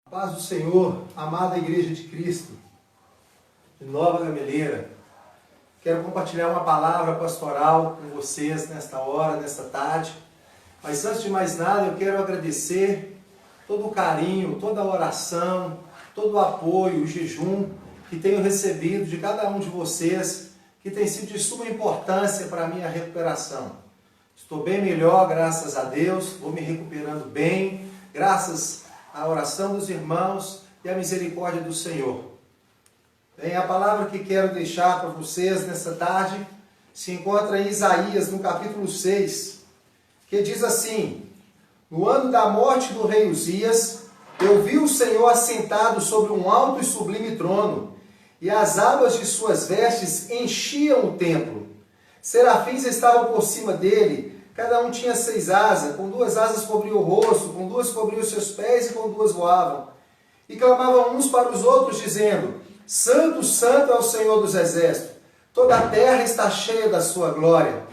Paz do Senhor, amada Igreja de Cristo, de Nova Gameleira. Quero compartilhar uma palavra pastoral com vocês nesta hora, nesta tarde. Mas antes de mais nada, eu quero agradecer todo o carinho, toda a oração, todo o apoio, o jejum que tenho recebido de cada um de vocês, que tem sido de suma importância para a minha recuperação. Estou bem melhor, graças a Deus, vou me recuperando bem, graças à oração dos irmãos e à misericórdia do Senhor. Bem, a palavra que quero deixar para vocês nessa tarde se encontra em Isaías, no capítulo 6, que diz assim: no ano da morte do rei Uzias, eu vi o Senhor assentado sobre um alto e sublime trono, e as abas de suas vestes enchiam o templo. Serafins estavam por cima dele, cada um tinha 6 asas, com 2 asas cobriam o rosto, com 2 cobriam os seus pés e com 2 voavam. E clamavam uns para os outros, dizendo: Santo, Santo é o Senhor dos Exércitos, toda a terra está cheia da sua glória.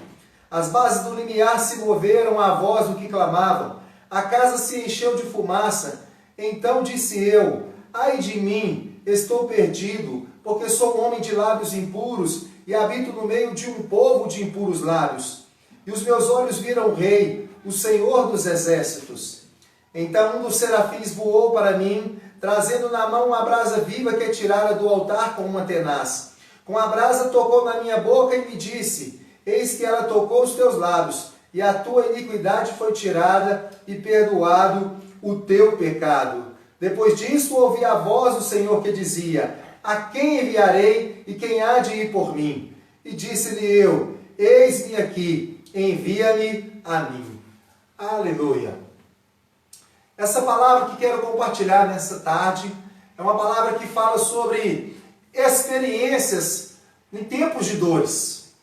As bases do limiar se moveram à voz do que clamavam, a casa se encheu de fumaça. Então disse eu: ai de mim, estou perdido, porque sou um homem de lábios impuros e habito no meio de um povo de impuros lábios. E os meus olhos viram o Rei, o Senhor dos Exércitos. Então um dos serafins voou para mim, trazendo na mão uma brasa viva que tirara do altar com uma tenaz. Com a brasa tocou na minha boca e me disse: eis que ela tocou os teus lábios, e a tua iniquidade foi tirada, e perdoado o teu pecado. Depois disso ouvi a voz do Senhor que dizia: a quem enviarei, e quem há de ir por mim? E disse-lhe eu: eis-me aqui, envia-me a mim. Aleluia! Essa palavra que quero compartilhar nessa tarde é uma palavra que fala sobre experiências em tempos de dores.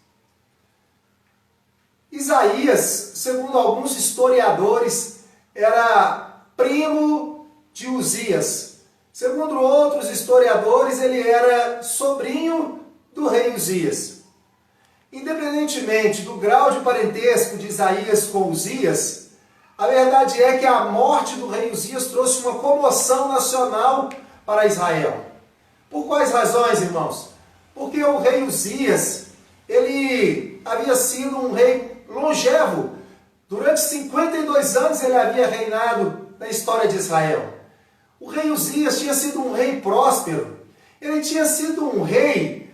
Isaías, segundo alguns historiadores, era primo de Uzias. Segundo outros historiadores, ele era sobrinho do rei Uzias. Independentemente do grau de parentesco de Isaías com Uzias, a verdade é que a morte do rei Uzias trouxe uma comoção nacional para Israel. Por quais razões, irmãos? Porque o rei Uzias, ele havia sido um rei longevo. Durante 52 anos ele havia reinado na história de Israel. O rei Uzias tinha sido um rei próspero. Ele tinha sido um rei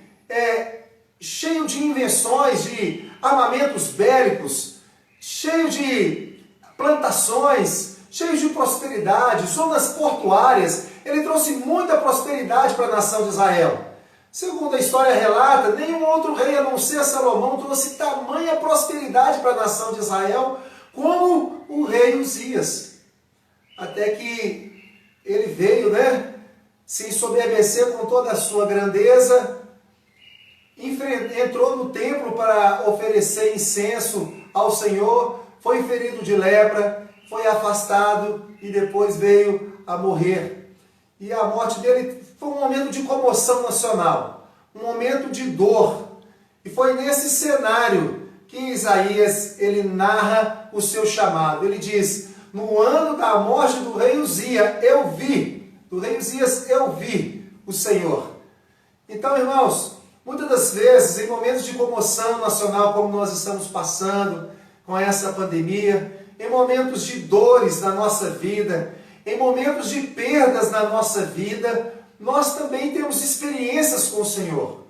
cheio de invenções, de armamentos bélicos, cheio de plantações, cheio de prosperidade, zonas portuárias. Ele trouxe muita prosperidade para a nação de Israel. Segundo a história relata, nenhum outro rei, a não ser Salomão, trouxe tamanha prosperidade para a nação de Israel como o rei Uzias. Até que ele veio, se ensoberbecer com toda a sua grandeza, entrou no templo para oferecer incenso ao Senhor, foi ferido de lepra, foi afastado e depois veio a morrer. E a morte dele foi um momento de comoção nacional, um momento de dor. E foi nesse cenário que Isaías ele narra o seu chamado. Ele diz: no ano da morte do rei Uzias, eu vi o Senhor. Então, irmãos, muitas das vezes, em momentos de comoção nacional, como nós estamos passando com essa pandemia, em momentos de dores na nossa vida, em momentos de perdas na nossa vida, nós também temos experiências com o Senhor.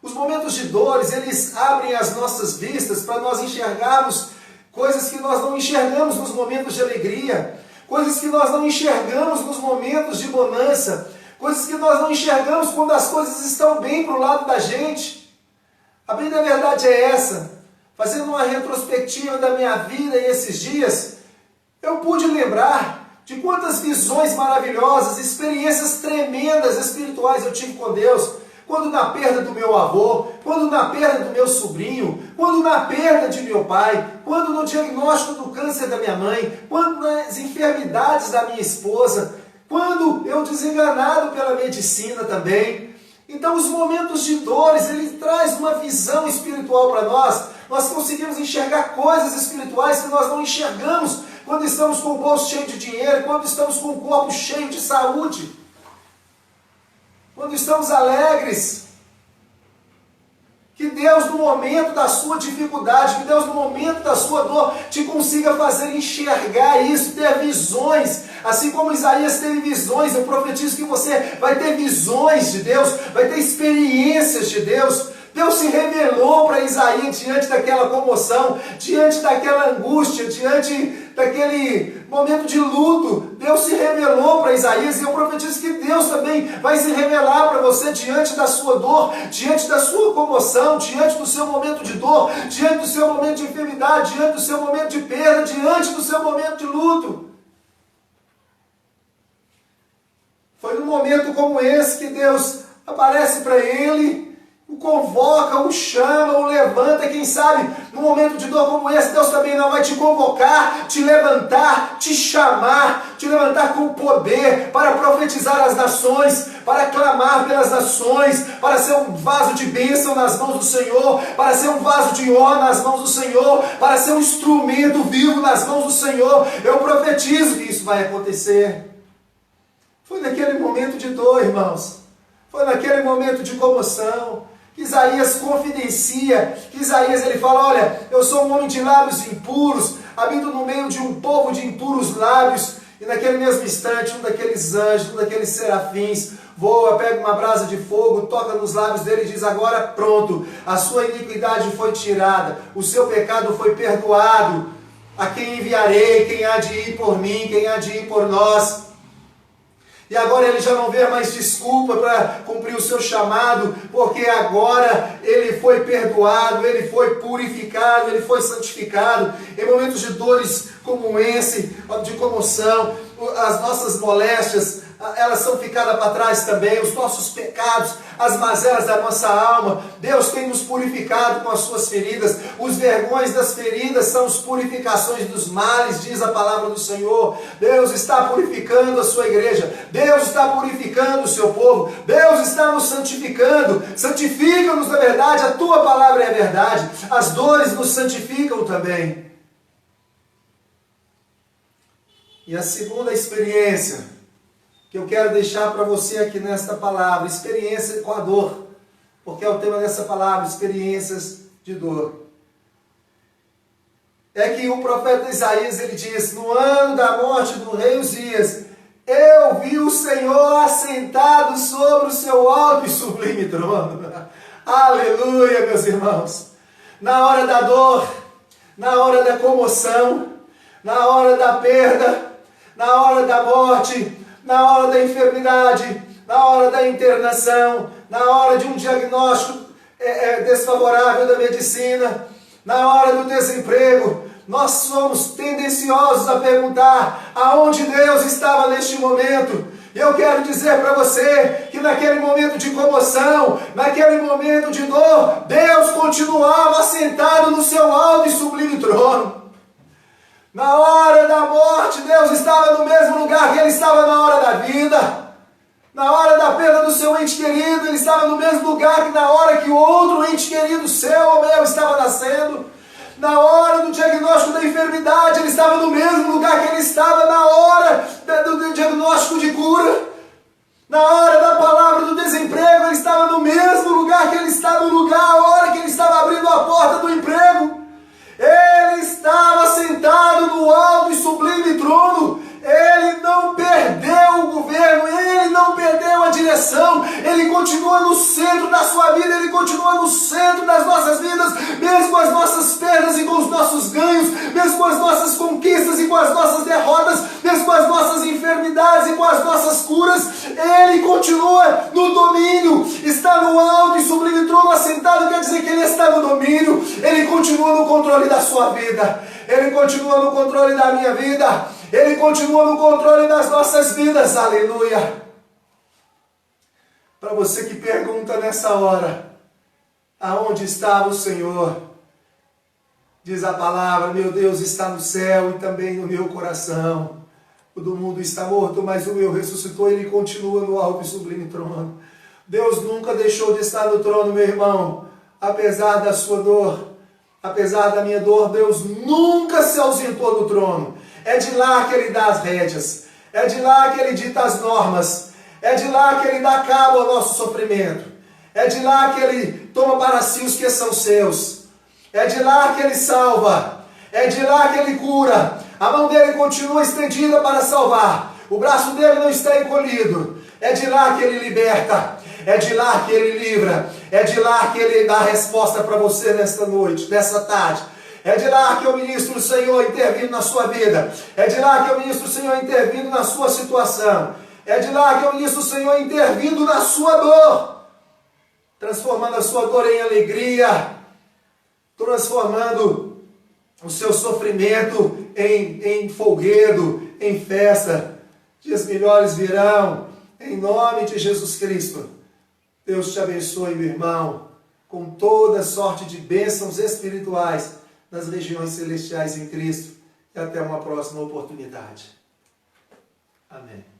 Os momentos de dores, eles abrem as nossas vistas para nós enxergarmos coisas que nós não enxergamos nos momentos de alegria, coisas que nós não enxergamos nos momentos de bonança, coisas que nós não enxergamos quando as coisas estão bem para o lado da gente. A bem da verdade é essa. Fazendo uma retrospectiva da minha vida esses dias, eu pude lembrar de quantas visões maravilhosas, experiências tremendas espirituais eu tive com Deus, quando na perda do meu avô, quando na perda do meu sobrinho, quando na perda de meu pai, quando no diagnóstico do câncer da minha mãe, quando nas enfermidades da minha esposa, quando eu desenganado pela medicina também. Então os momentos de dores, ele traz uma visão espiritual para nós. Nós conseguimos enxergar coisas espirituais que nós não enxergamos quando estamos com o bolso cheio de dinheiro, quando estamos com o corpo cheio de saúde, quando estamos alegres. Que Deus, no momento da sua dificuldade, que Deus, no momento da sua dor, te consiga fazer enxergar isso, ter visões. Assim como Isaías teve visões, eu profetizo que você vai ter visões de Deus, vai ter experiências de Deus. Deus se revelou para Isaías diante daquela comoção, diante daquela angústia, diante daquele momento de luto. Deus se revelou para Isaías e eu profetizo que Deus também vai se revelar para você diante da sua dor, diante da sua comoção, diante do seu momento de dor, diante do seu momento de enfermidade, diante do seu momento de perda, diante do seu momento de luto. Foi num momento como esse que Deus aparece para ele, o convoca, o chama, o levanta. Quem sabe, num momento de dor como esse, Deus também não vai te convocar, te levantar, te chamar, te levantar com poder para profetizar as nações, para clamar pelas nações, para ser um vaso de bênção nas mãos do Senhor, para ser um vaso de honra nas mãos do Senhor, para ser um instrumento vivo nas mãos do Senhor. Eu profetizo que isso vai acontecer. Foi naquele momento de dor, irmãos, foi naquele momento de comoção, que Isaías confidencia, que Isaías ele fala, olha, eu sou um homem de lábios impuros, habito no meio de um povo de impuros lábios, e naquele mesmo instante, um daqueles anjos, um daqueles serafins, voa, pega uma brasa de fogo, toca nos lábios dele e diz, agora pronto, a sua iniquidade foi tirada, o seu pecado foi perdoado, a quem enviarei, quem há de ir por mim, quem há de ir por nós. E agora ele já não vê mais desculpa para cumprir o seu chamado, porque agora ele foi perdoado, ele foi purificado, ele foi santificado. Em momentos de dores como esse, de comoção, as nossas moléstias, elas são ficadas para trás também, os nossos pecados, as mazelas da nossa alma. Deus tem nos purificado com as suas feridas. Os vergões das feridas são as purificações dos males, diz a palavra do Senhor. Deus está purificando a sua igreja. Deus está purificando o seu povo. Deus está nos santificando. Santifica-nos na verdade, a tua palavra é a verdade. As dores nos santificam também. E a segunda experiência que eu quero deixar para você aqui nesta palavra, experiência com a dor, porque é o tema dessa palavra, experiências de dor. É que o profeta Isaías, ele diz, no ano da morte do rei Uzias, eu vi o Senhor assentado sobre o seu alto e sublime trono. Aleluia, meus irmãos. Na hora da dor, na hora da comoção, na hora da perda, na hora da morte, na hora da enfermidade, na hora da internação, na hora de um diagnóstico desfavorável da medicina, na hora do desemprego, nós somos tendenciosos a perguntar aonde Deus estava neste momento. Eu quero dizer para você que naquele momento de comoção, naquele momento de dor, Deus continuava sentado no seu alto e sublime trono. Na hora da morte, Deus estava no mesmo lugar que Ele estava na hora da vida. Na hora da perda do seu ente querido, Ele estava no mesmo lugar que na hora que o outro ente querido seu ou meu estava nascendo. Na hora do diagnóstico da enfermidade, Ele estava no mesmo lugar que Ele estava na hora do diagnóstico de cura. Na hora da palavra do desemprego, Ele estava no mesmo lugar que Ele estava no lugar, a hora que Ele estava abrindo a porta do emprego. Ele estava sentado no alto e sublime trono. Ele não perdeu o governo, Ele não perdeu a direção, Ele continua no centro da sua vida, Ele continua no centro das nossas vidas, mesmo com as nossas perdas e com os nossos ganhos, mesmo com as nossas conquistas e com as nossas derrotas, mesmo com as nossas enfermidades e com as nossas curas, Ele continua no domínio, está no alto e sublime trono assentado, quer dizer que Ele está no domínio, Ele continua no controle da sua vida, Ele continua no controle da minha vida, Ele continua no controle das nossas vidas, aleluia. Para você que pergunta nessa hora, aonde estava o Senhor? Diz a palavra, meu Deus está no céu e também no meu coração. O do mundo está morto, mas o meu ressuscitou, Ele continua no alto e sublime trono. Deus nunca deixou de estar no trono, meu irmão, apesar da sua dor. Apesar da minha dor, Deus nunca se ausentou do trono. É de lá que Ele dá as rédeas. É de lá que Ele dita as normas. É de lá que Ele dá cabo ao nosso sofrimento. É de lá que Ele toma para si os que são seus. É de lá que Ele salva. É de lá que Ele cura. A mão dele continua estendida para salvar. O braço dele não está encolhido. É de lá que Ele liberta. É de lá que Ele livra. É de lá que Ele dá a resposta para você nesta noite, nessa tarde. É de lá que eu ministro o Senhor intervindo na sua vida. É de lá que eu ministro o Senhor intervindo na sua situação. É de lá que eu ministro o Senhor intervindo na sua dor. Transformando a sua dor em alegria. Transformando o seu sofrimento em folguedo, em festa. Dias melhores virão. Em nome de Jesus Cristo. Deus te abençoe, meu irmão, com toda sorte de bênçãos espirituais nas regiões celestiais em Cristo. E até uma próxima oportunidade. Amém.